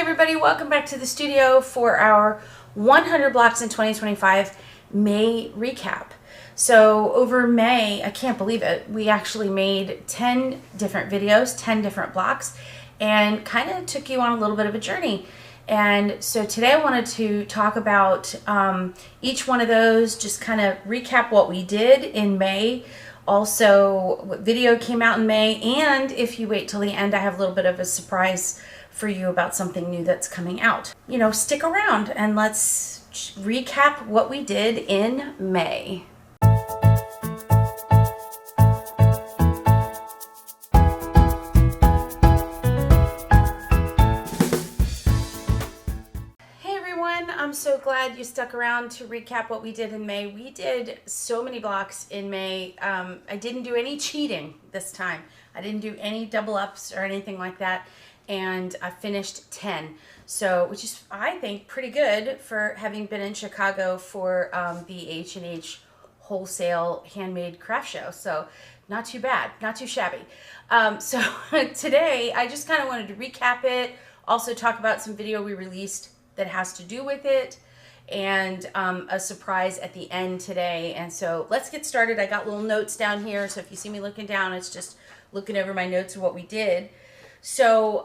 Hey everybody, welcome back to the studio for our 100 blocks in 2025 May recap. So over May, I can't believe it, we actually made 10 different videos, 10 different blocks, and kind of took you on a little bit of a journey. And so today I wanted to talk about each one of those, just kind of recap what we did in May, also what video came out in May, and if you wait till the end, I have a little bit of a surprise for you about something new that's coming out. You know, stick around and let's recap what we did in May. Hey everyone, I'm so glad you stuck around to recap what we did in May. We did so many blocks in May. I didn't do any cheating this time. I didn't do any double ups or anything like that. And I finished 10, so which is, I think, pretty good for having been in Chicago for the H&H wholesale handmade craft show. So not too bad, not too shabby. So today I just kind of wanted to recap it, also talk about some video we released that has to do with it, and a surprise at the end today. And so let's get started. I got little notes down here, so if you see me looking down, it's just looking over my notes of what we did. So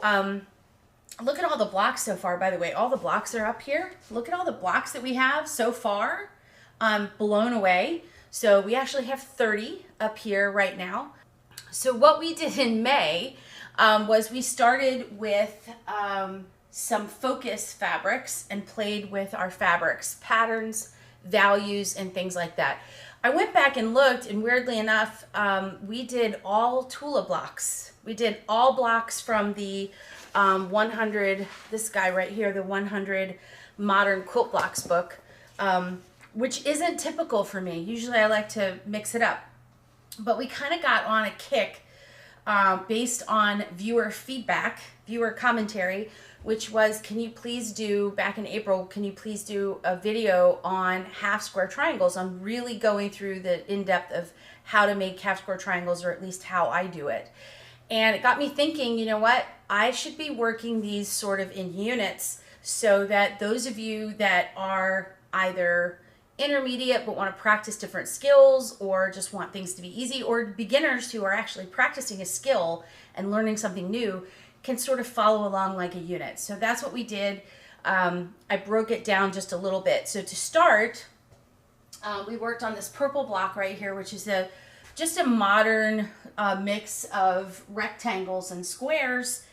look at all the blocks so far. By the way, all the blocks are up here. Look at all the blocks that we have so far. I'm blown away. So we actually have 30 up here right now. So what we did in May was we started with some focus fabrics and played with our fabrics, patterns, values, and things like that. I went back and looked, and weirdly enough, we did all Tula blocks. We did all blocks from the 100, this guy right here, the 100 Modern Quilt Blocks book, which isn't typical for me. Usually I like to mix it up. But we kind of got on a kick based on viewer feedback, viewer commentary, which was, can you please do, back in April, can you please do a video on half square triangles? I'm really going through the in-depth of how to make half square triangles, or at least how I do it. And it got me thinking, you know what, I should be working these sort of in units so that those of you that are either intermediate but want to practice different skills, or just want things to be easy, or beginners who are actually practicing a skill and learning something new, can sort of follow along like a unit. So that's what we did. I broke it down just a little bit. So to start, we worked on this purple block right here, which is just a modern mix of rectangles and squares,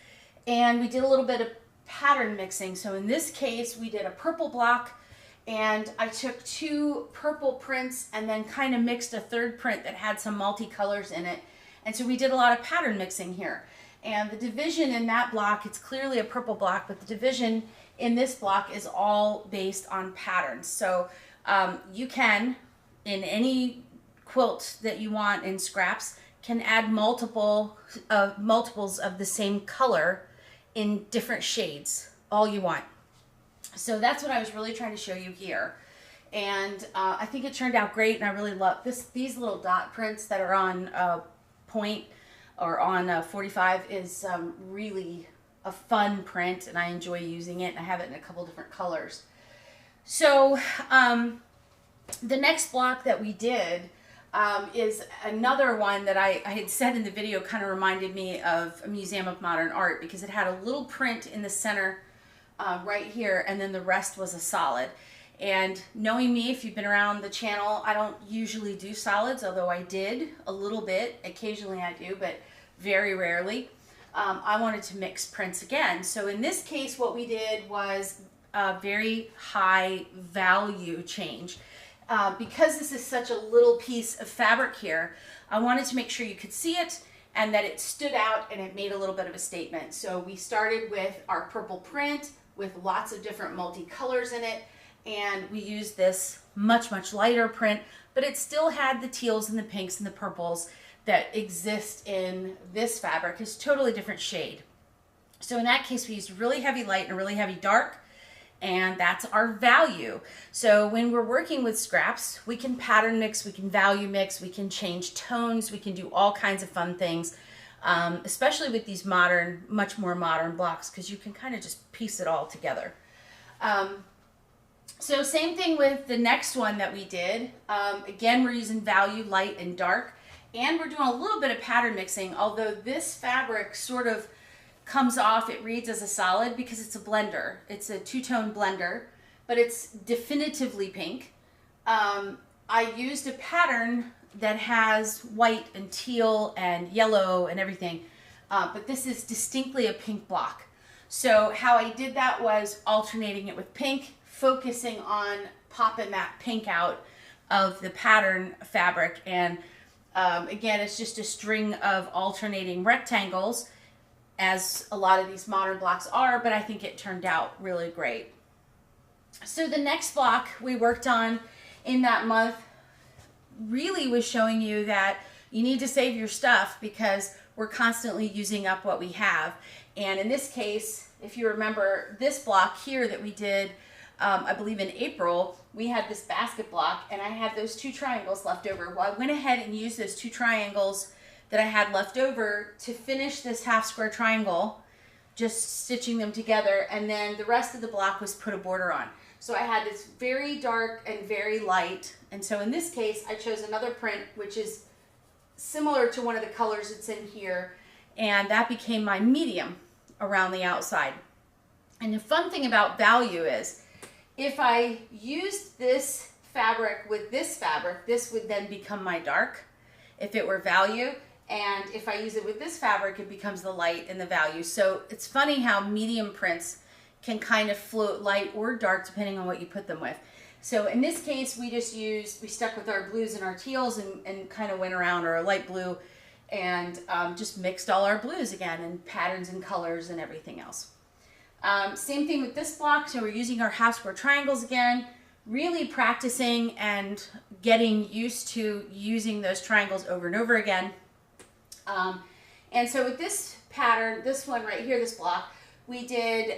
and we did a little bit of pattern mixing. So in this case, we did a purple block, and I took two purple prints and then kind of mixed a third print that had some multicolors in it. And so we did a lot of pattern mixing here. And the division in that block, it's clearly a purple block, but the division in this block is all based on patterns. So you can, in any quilt that you want in scraps, can add multiples of the same color in different shades, all you want. So that's what I was really trying to show you here. And I think it turned out great, and I really love these little dot prints that are on point, or on 45 is really a fun print, and I enjoy using it, and I have it in a couple different colors. So the next block that we did is another one that I had said in the video kind of reminded me of a Museum of Modern Art, because it had a little print in the center right here, and then the rest was a solid. And knowing me, if you've been around the channel, I don't usually do solids, although I did a little bit. Occasionally I do, but very rarely. I wanted to mix prints again. So in this case, what we did was a very high value change. Because this is such a little piece of fabric here, I wanted to make sure you could see it and that it stood out and it made a little bit of a statement. So we started with our purple print with lots of different multicolors in it, and we used this much lighter print, but it still had the teals and the pinks and the purples that exist in this fabric. It's a totally different shade. So in that case, we used really heavy light and really heavy dark, and that's our value. So when we're working with scraps, we can pattern mix, we can value mix, we can change tones, we can do all kinds of fun things. especially with these modern, much more modern blocks, because you can kind of just piece it all together. So same thing with the next one that we did. Again, we're using value, light, and dark, and we're doing a little bit of pattern mixing, although this fabric sort of comes off, it reads as a solid because it's a blender. It's a two-tone blender, but it's definitively pink. I used a pattern that has white and teal and yellow and everything, but this is distinctly a pink block. So how I did that was alternating it with pink, focusing on popping that pink out of the pattern fabric. And again, it's just a string of alternating rectangles, as a lot of these modern blocks are, but I think it turned out really great. So the next block we worked on in that month really was showing you that you need to save your stuff because we're constantly using up what we have. And in this case, if you remember this block here that we did, I believe in April, we had this basket block and I had those 2 triangles left over. Well, I went ahead and used those 2 triangles that I had left over to finish this half square triangle, just stitching them together, and then the rest of the block was put a border on. So I had this very dark and very light, and so in this case I chose another print which is similar to one of the colors that's in here, and that became my medium around the outside. And the fun thing about value is if I used this fabric with this fabric, this would then become my dark if it were value, and if I use it with this fabric, it becomes the light and the value. So it's funny how medium prints can kind of float light or dark depending on what you put them with. So in this case, we stuck with our blues and our teals and kind of went around, or a light blue, and just mixed all our blues again, and patterns and colors and everything else. Same thing with this block. So we're using our half square triangles again, really practicing and getting used to using those triangles over and over again. And so with this pattern, this one right here, this block, we did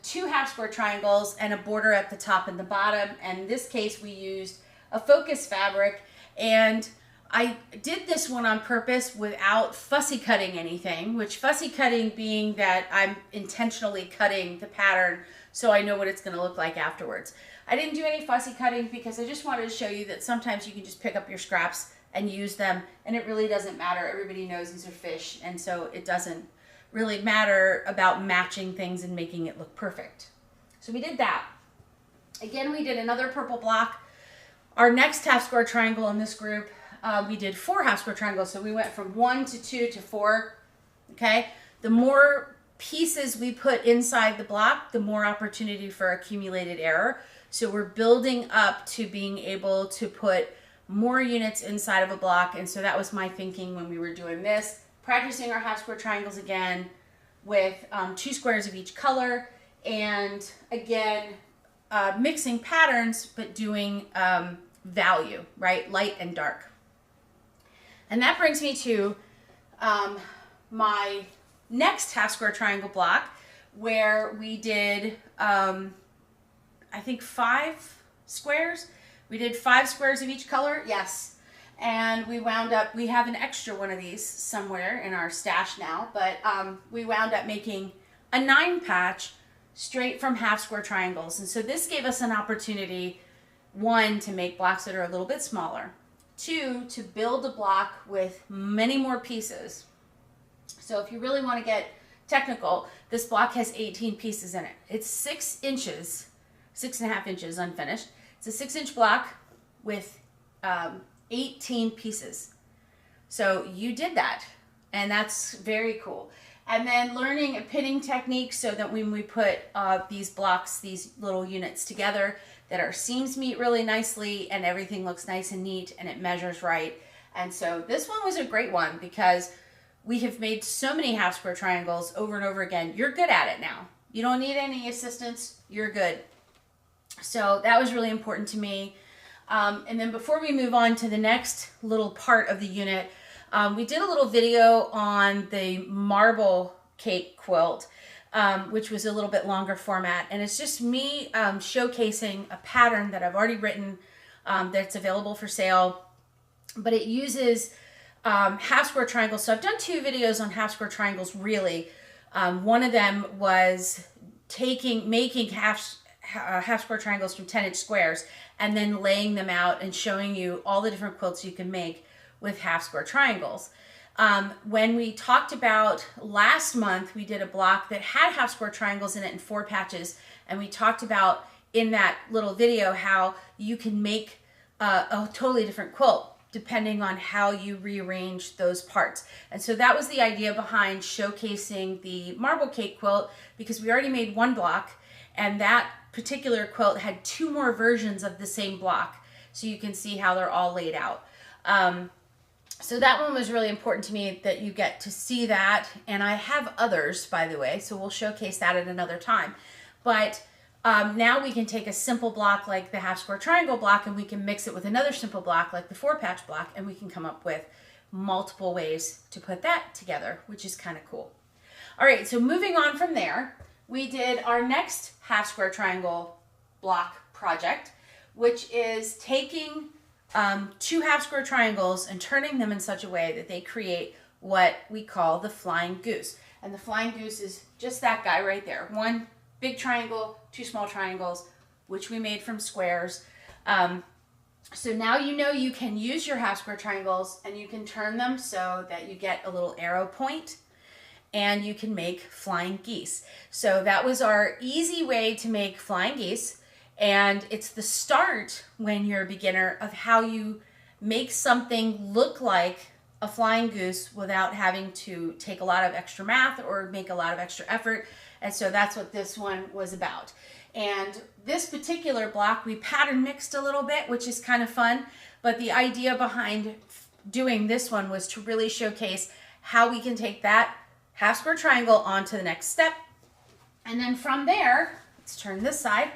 2 half square triangles and a border at the top and the bottom. And in this case, we used a focus fabric, and I did this one on purpose without fussy cutting anything, which fussy cutting being that I'm intentionally cutting the pattern so I know what it's going to look like afterwards. I didn't do any fussy cutting because I just wanted to show you that sometimes you can just pick up your scraps and use them, and it really doesn't matter. Everybody knows these are fish, and so it doesn't really matter about matching things and making it look perfect. So we did that. Again, we did another purple block. Our next half square triangle in this group, we did 4 half square triangles, so we went from 1 to 2 to 4. Okay, the more pieces we put inside the block, the more opportunity for accumulated error. So we're building up to being able to put more units inside of a block, and so that was my thinking when we were doing this, practicing our half square triangles again with 2 squares of each color, and again mixing patterns but doing value, right, light and dark. And that brings me to my next half square triangle block, where we did I think 5 squares. We did 5 squares of each color, yes. And we wound up, we have an extra one of these somewhere in our stash now, but we wound up making a 9 patch straight from half square triangles. And so this gave us an opportunity, 1, to make blocks that are a little bit smaller, 2, to build a block with many more pieces. So if you really want to get technical, this block has 18 pieces in it. It's 6 inches, 6.5 inches unfinished. It's a 6-inch block with 18 pieces. So you did that, and that's very cool. And then learning a pinning technique so that when we put these blocks, these little units together, that our seams meet really nicely and everything looks nice and neat and it measures right. And so this one was a great one because we have made so many half square triangles over and over again. You're good at it now. You don't need any assistance. You're good. So that was really important to me. And then before we move on to the next little part of the unit, we did a little video on the marble cake quilt, which was a little bit longer format. And it's just me showcasing a pattern that I've already written that's available for sale. But it uses half square triangles. So I've done 2 videos on half square triangles, really. One of them was making half square triangles from 10-inch squares and then laying them out and showing you all the different quilts you can make with half square triangles. When we talked about last month, we did a block that had half square triangles in it and 4 patches, and we talked about in that little video how you can make a totally different quilt depending on how you rearrange those parts. And so that was the idea behind showcasing the marble cake quilt, because we already made 1 block, and that particular quilt had 2 more versions of the same block, so you can see how they're all laid out. So that one was really important to me, that you get to see that, and I have others, by the way, so we'll showcase that at another time. But now we can take a simple block like the half square triangle block, and we can mix it with another simple block like the 4-patch block, and we can come up with multiple ways to put that together, which is kind of cool. All right, so moving on from there, we did our next half square triangle block project, which is taking 2 half square triangles and turning them in such a way that they create what we call the flying goose. And the flying goose is just that guy right there. 1 big triangle, 2 small triangles, which we made from squares. So now you know you can use your half square triangles and you can turn them so that you get a little arrow point, and you can make flying geese. So that was our easy way to make flying geese. And it's the start, when you're a beginner, of how you make something look like a flying goose without having to take a lot of extra math or make a lot of extra effort. And so that's what this one was about. And this particular block, we pattern mixed a little bit, which is kind of fun. But the idea behind doing this one was to really showcase how we can take that half square triangle onto the next step. And then from there, let's turn this side.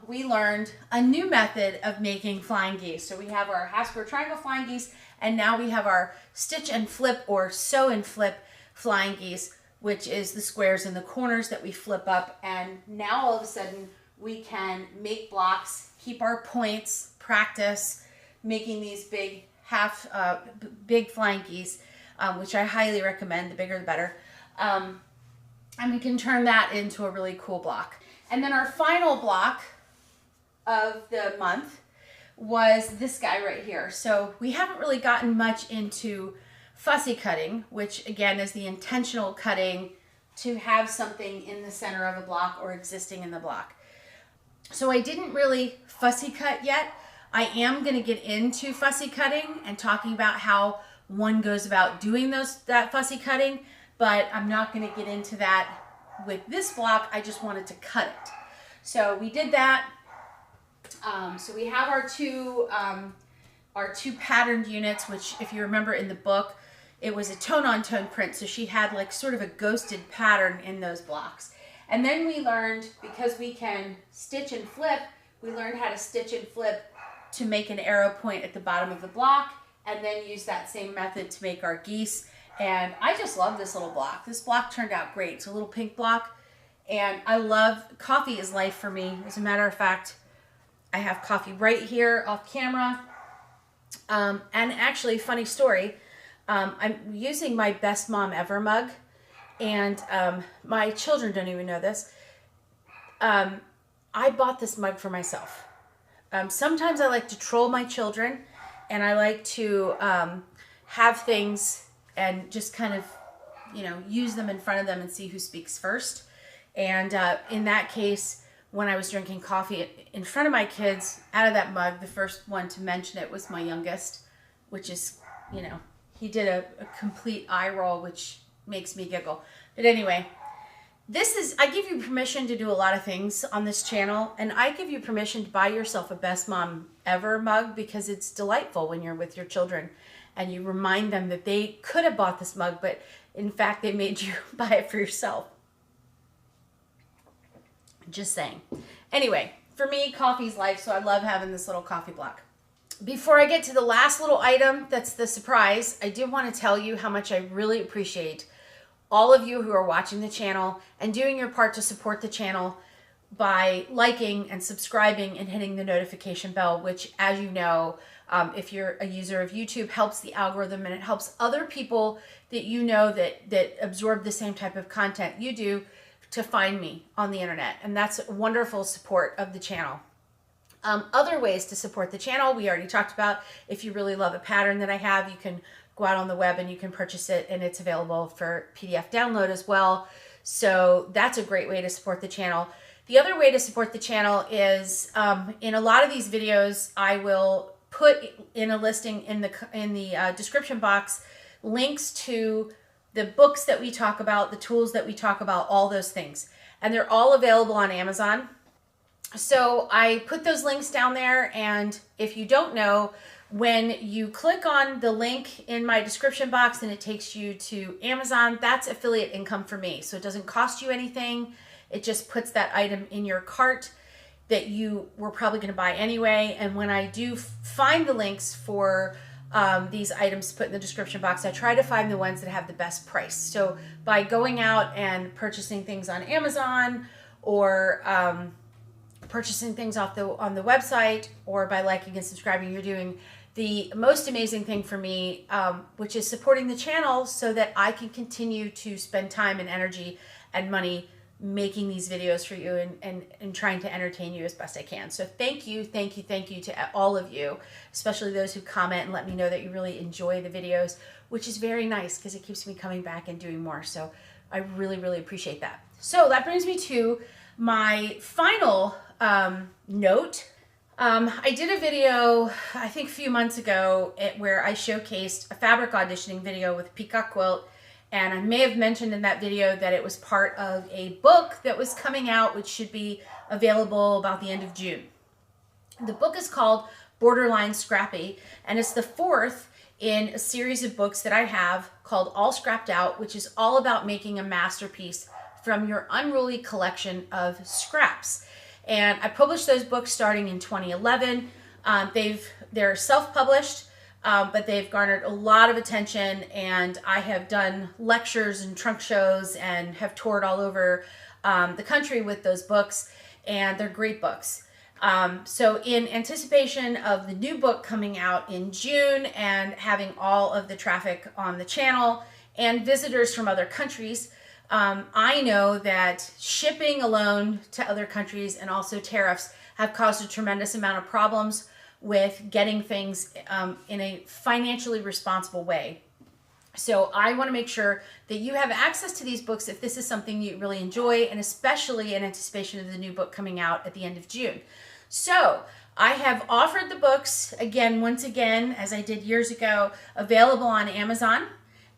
We learned a new method of making flying geese. So we have our half square triangle flying geese, and now we have our stitch and flip or sew and flip flying geese, which is the squares in the corners that we flip up. And now all of a sudden we can make blocks, keep our points, practice making these big big flying geese, which I highly recommend. The bigger the better. And we can turn that into a really cool block. And then our final block of the month was this guy right here. So we haven't really gotten much into fussy cutting, which again is the intentional cutting to have something in the center of a block or existing in the block. So I didn't really fussy cut yet. I am going to get into fussy cutting and talking about how one goes about doing that fussy cutting, but I'm not going to get into that with this block. I just wanted to cut it. So we did that. So we have our two patterned units, which if you remember in the book, it was a tone-on-tone print. So she had like sort of a ghosted pattern in those blocks. And then we learned, because we can stitch and flip, we learned how to stitch and flip to make an arrow point at the bottom of the block, and then use that same method to make our geese. And I just love this little block. This block turned out great. It's a little pink block. And I love, coffee is life for me. As a matter of fact, I have coffee right here off camera. And actually, funny story, I'm using my Best Mom Ever mug. And my children don't even know this. I bought this mug for myself. Sometimes I like to troll my children, and I like to have things and just kind of, use them in front of them and see who speaks first. And in that case, when I was drinking coffee in front of my kids out of that mug, the first one to mention it was my youngest, which is, he did a complete eye roll, which makes me giggle. But anyway, I give you permission to do a lot of things on this channel, and I give you permission to buy yourself a Best Mom Ever mug, because it's delightful when you're with your children and you remind them that they could have bought this mug, but in fact they made you buy it for yourself. Just saying. Anyway, for me, coffee's life, so I love having this little coffee block. Before I get to the last little item that's the surprise, I do want to tell you how much I really appreciate all of you who are watching the channel and doing your part to support the channel by liking and subscribing and hitting the notification bell, which, as you know, if you're a user of YouTube, helps the algorithm, and it helps other people that you know that absorb the same type of content you do to find me on the internet. And that's wonderful support of the channel. Other ways to support the channel, we already talked about. If you really love a pattern that I have, you can go out on the web and you can purchase it, and it's available for PDF download as well. So that's a great way to support the channel. The other way to support the channel is in a lot of these videos, I will put in a listing in the description box links to the books that we talk about, the tools that we talk about, all those things. And they're all available on Amazon. So I put those links down there, and if you don't know, when you click on the link in my description box and it takes you to Amazon, that's affiliate income for me. So it doesn't cost you anything. It just puts that item in your cart that you were probably going to buy anyway. And when I do find the links for these items put in the description box, I try to find the ones that have the best price. So by going out and purchasing things on Amazon, or purchasing things on the website, or by liking and subscribing, you're doing the most amazing thing for me, which is supporting the channel so that I can continue to spend time and energy and money making these videos for you and trying to entertain you as best I can. So thank you to all of you, especially those who comment and let me know that you really enjoy the videos, which is very nice because it keeps me coming back and doing more. So I really, really appreciate that. So that brings me to my final note. I did a video, I think a few months ago, where I showcased a fabric auditioning video with Peacock Quilt, and I may have mentioned in that video that it was part of a book that was coming out, which should be available about the end of June. The book is called Borderline Scrappy, and it's the fourth in a series of books that I have called All Scrapped Out, which is all about making a masterpiece from your unruly collection of scraps. And I published those books starting in 2011. They're self-published, but they've garnered a lot of attention, and I have done lectures and trunk shows and have toured all over the country with those books, and they're great books. So in anticipation of the new book coming out in June and having all of the traffic on the channel and visitors from other countries, I know that shipping alone to other countries and also tariffs have caused a tremendous amount of problems with getting things in a financially responsible way. So I want to make sure that you have access to these books if this is something you really enjoy, and especially in anticipation of the new book coming out at the end of June. So I have offered the books once again, as I did years ago, available on Amazon.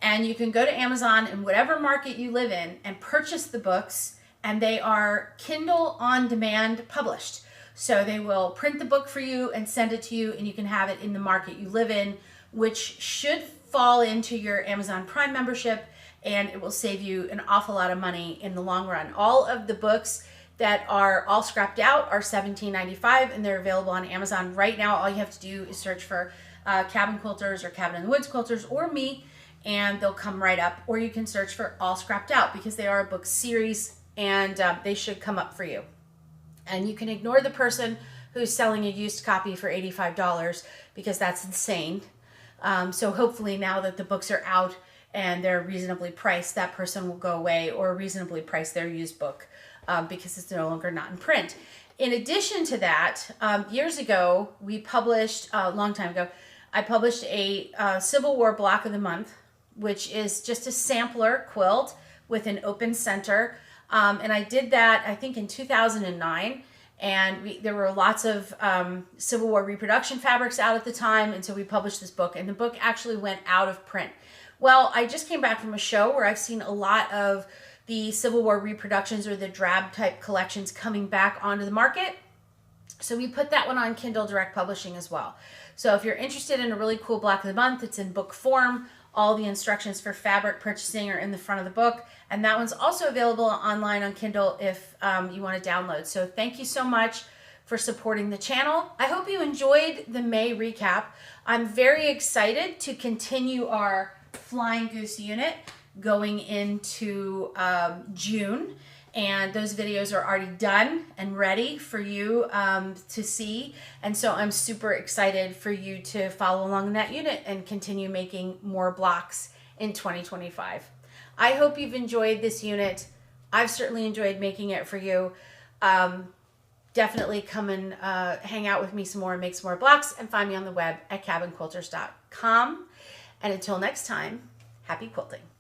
And you can go to Amazon in whatever market you live in and purchase the books, and they are Kindle on demand published. So they will print the book for you and send it to you, and you can have it in the market you live in, which should fall into your Amazon Prime membership, and it will save you an awful lot of money in the long run. All of the books that are all scrapped out are $17.95, and they're available on Amazon right now. All you have to do is search for Cabin Quilters or Cabin in the Woods Quilters or me, and they'll come right up. Or you can search for All Scrapped Out, because they are a book series, and they should come up for you. And you can ignore the person who's selling a used copy for $85, because that's insane. So hopefully now that the books are out and they're reasonably priced, that person will go away, or reasonably price their used book because it's no longer not in print. In addition to that, years ago, we published, a long time ago, I published a Civil War block of the month, which is just a sampler quilt with an open center. And I did that, I think, in 2009. And there were lots of Civil War reproduction fabrics out at the time, and so we published this book, and the book actually went out of print. Well, I just came back from a show where I've seen a lot of the Civil War reproductions or the drab type collections coming back onto the market. So we put that one on Kindle Direct Publishing as well. So if you're interested in a really cool block of the month, it's in book form. All the instructions for fabric purchasing are in the front of the book. And that one's also available online on Kindle if you want to download. So thank you so much for supporting the channel. I hope you enjoyed the May recap. I'm very excited to continue our Flying Goose unit going into June. And those videos are already done and ready for you to see. And so I'm super excited for you to follow along in that unit and continue making more blocks in 2025. I hope you've enjoyed this unit. I've certainly enjoyed making it for you. Definitely come and hang out with me some more and make some more blocks, and find me on the web at cabinquilters.com. And until next time, happy quilting.